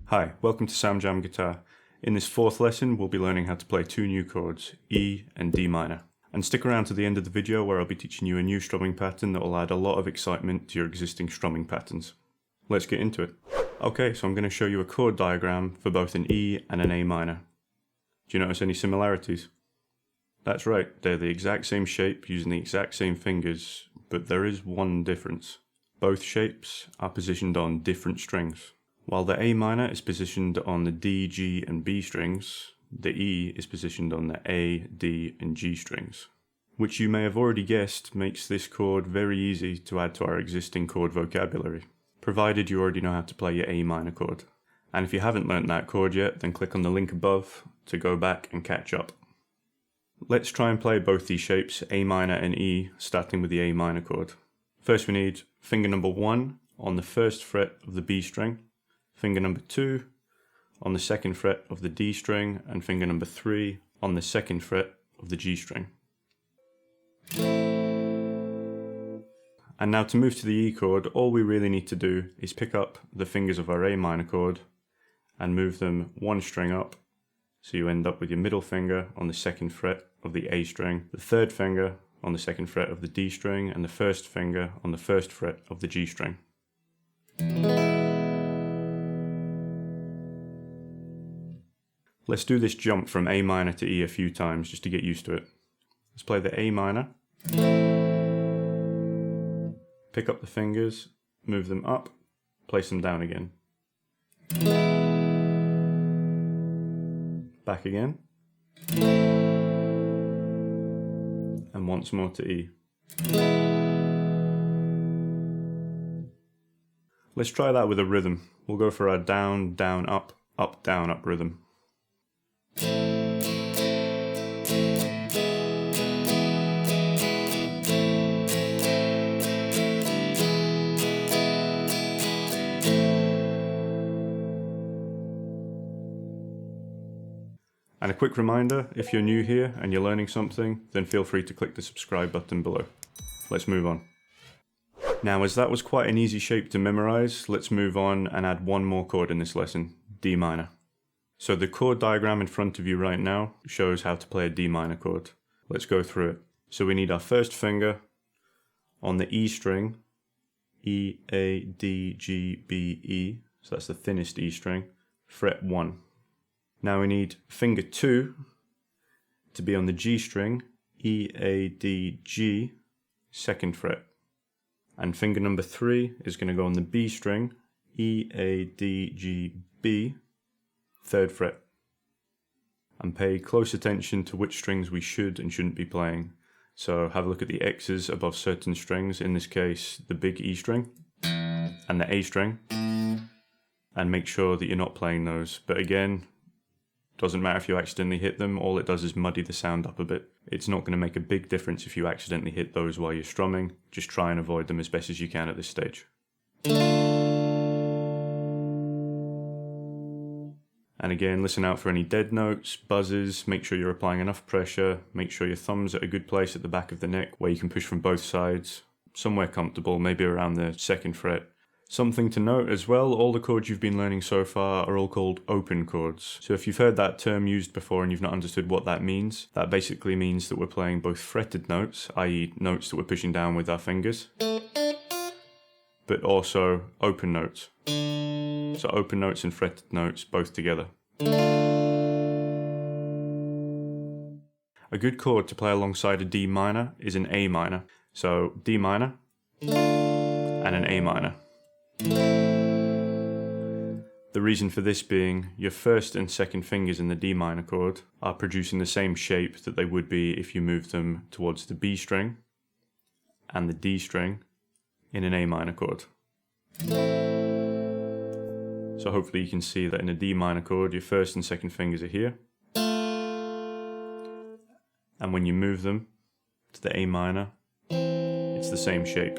Hi, welcome to Samjamguitar. In this fourth lesson, we'll be learning how to play two new chords, E and D minor. And stick around to the end of the video where I'll be teaching you a new strumming pattern that will add a lot of excitement to your existing strumming patterns. Let's get into it. Okay, so I'm going to show you a chord diagram for both an E and an A minor. Do you notice any similarities? That's right, they're the exact same shape using the exact same fingers, but there is one difference. Both shapes are positioned on different strings. While the A minor is positioned on the D, G and B strings, the E is positioned on the A, D and G strings, which you may have already guessed makes this chord very easy to add to our existing chord vocabulary, provided you already know how to play your A minor chord. And if you haven't learnt that chord yet, then click on the link above to go back and catch up. Let's try and play both these shapes, A minor and E, starting with the A minor chord. First we need finger number 1 on the first fret of the B string, finger number 2 on the second fret of the D string, and finger number 3 on the second fret of the G string. And now to move to the E chord, all we really need to do is pick up the fingers of our A minor chord and move them one string up, so you end up with your middle finger on the second fret of the A string, the third finger on the second fret of the D string, and the first finger on the first fret of the G string. Let's do this jump from A minor to E a few times just to get used to it. Let's play the A minor, pick up the fingers, move them up, place them down again. Back again. And once more to E. Let's try that with a rhythm. We'll go for our down, down, up, down, up rhythm. And a quick reminder, if you're new here and you're learning something, then feel free to click the subscribe button below. Let's move on. Now, as that was quite an easy shape to memorize, let's move on and add one more chord in this lesson, D minor. So the chord diagram in front of you right now shows how to play a D minor chord. Let's go through it. So we need our first finger on the E string, E, A, D, G, B, E. So that's the thinnest E string, fret 1. Now we need finger 2 to be on the G string, E, A, D, G, second fret. And finger number 3 is going to go on the B string, E, A, D, G, B, third fret. And pay close attention to which strings we should and shouldn't be playing. So have a look at the X's above certain strings, in this case the big E string and the A string, and make sure that you're not playing those. But again, doesn't matter if you accidentally hit them, all it does is muddy the sound up a bit. It's not going to make a big difference if you accidentally hit those while you're strumming. Just try and avoid them as best as you can at this stage. And again, listen out for any dead notes, buzzes, make sure you're applying enough pressure, make sure your thumb's at a good place at the back of the neck where you can push from both sides, somewhere comfortable, maybe around the second fret. Something to note as well, all the chords you've been learning so far are all called open chords. So if you've heard that term used before and you've not understood what that means, that basically means that we're playing both fretted notes, i.e. notes that we're pushing down with our fingers, but also open notes. So open notes and fretted notes both together. A good chord to play alongside a D minor is an A minor. So D minor and an A minor. The reason for this being, your first and second fingers in the D minor chord are producing the same shape that they would be if you moved them towards the B string and the D string in an A minor chord. So hopefully you can see that in a D minor chord, your first and second fingers are here. And when you move them to the A minor, it's the same shape.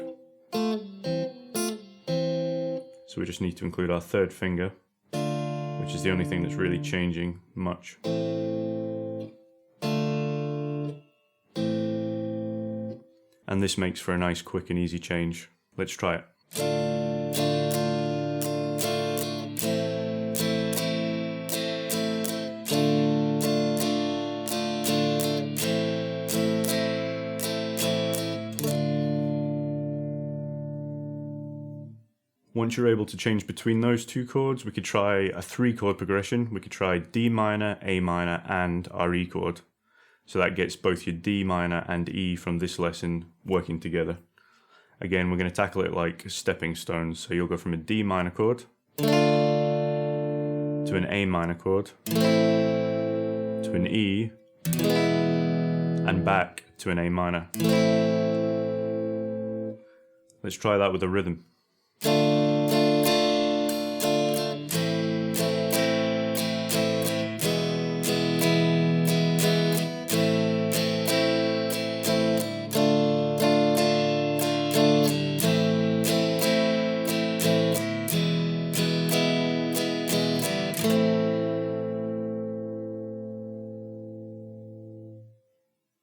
So we just need to include our third finger, which is the only thing that's really changing much. And this makes for a nice, quick and easy change. Let's try it. Once you're able to change between those two chords, we could try a 3-chord progression. We could try D minor, A minor, and our E chord. So that gets both your D minor and E from this lesson working together. Again, we're going to tackle it like stepping stones. So you'll go from a D minor chord to an A minor chord to an E and back to an A minor. Let's try that with a rhythm.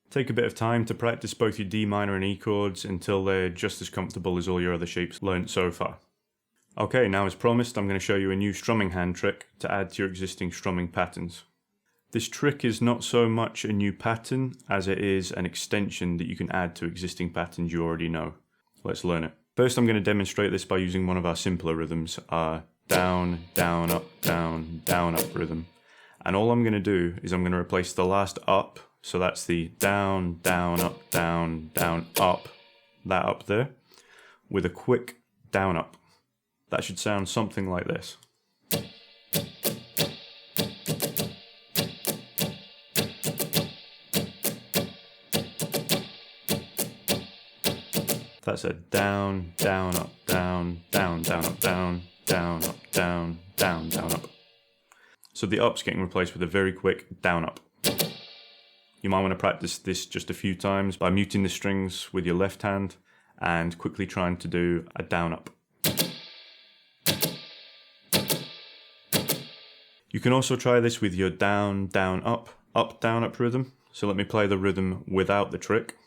Take a bit of time to practice both your D minor and E chords until they're just as comfortable as all your other shapes learnt so far. Okay, now as promised, I'm going to show you a new strumming hand trick to add to your existing strumming patterns. This trick is not so much a new pattern as it is an extension that you can add to existing patterns you already know. Let's learn it. First, I'm going to demonstrate this by using one of our simpler rhythms, our down, down, up rhythm. And all I'm going to do is I'm going to replace the last up. So that's the down, down, up, that up there, with a quick down up. That should sound something like this. That's a down, down, up, down, down, down, up, down, down, up, down, down, down, up. So the up's getting replaced with a very quick down up. You might want to practice this just a few times by muting the strings with your left hand and quickly trying to do a down up. You can also try this with your down, down, up, down, up rhythm. So let me play the rhythm without the trick.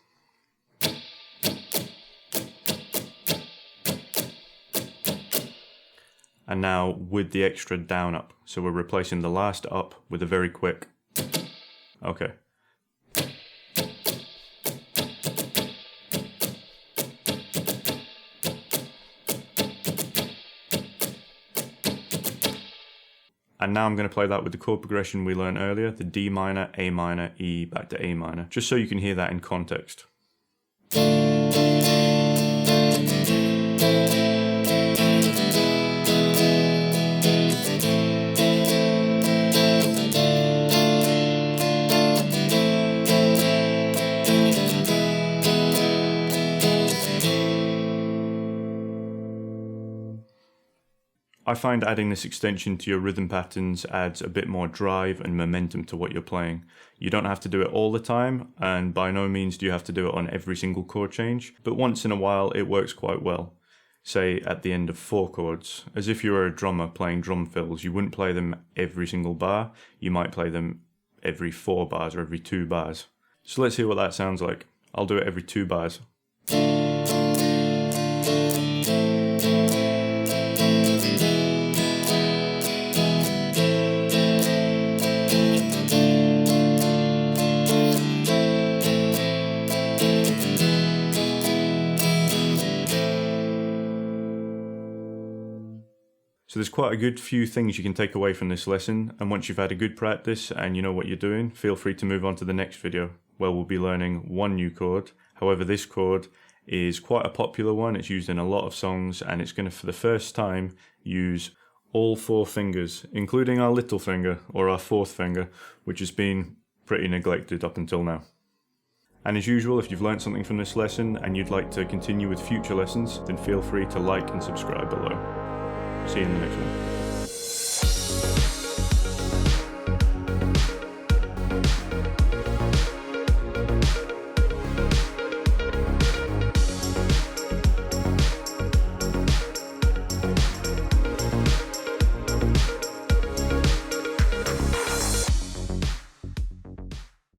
And now with the extra down up. So we're replacing the last up with a very quick. Okay. And now I'm going to play that with the chord progression we learned earlier, the D minor, A minor, E, back to A minor, just so you can hear that in context. I find adding this extension to your rhythm patterns adds a bit more drive and momentum to what you're playing. You don't have to do it all the time, and by no means do you have to do it on every single chord change, but once in a while it works quite well. Say at the end of 4 chords. As if you were a drummer playing drum fills, you wouldn't play them every single bar, you might play them every 4 bars or every 2 bars. So let's hear what that sounds like. I'll do it every 2 bars. So there's quite a good few things you can take away from this lesson, and once you've had a good practice and you know what you're doing, feel free to move on to the next video, where we'll be learning one new chord. However, this chord is quite a popular one, it's used in a lot of songs, and it's going to, for the first time, use all 4 fingers, including our little finger, or our 4th finger, which has been pretty neglected up until now. And as usual, if you've learned something from this lesson and you'd like to continue with future lessons, then feel free to like and subscribe below. See you in the next one.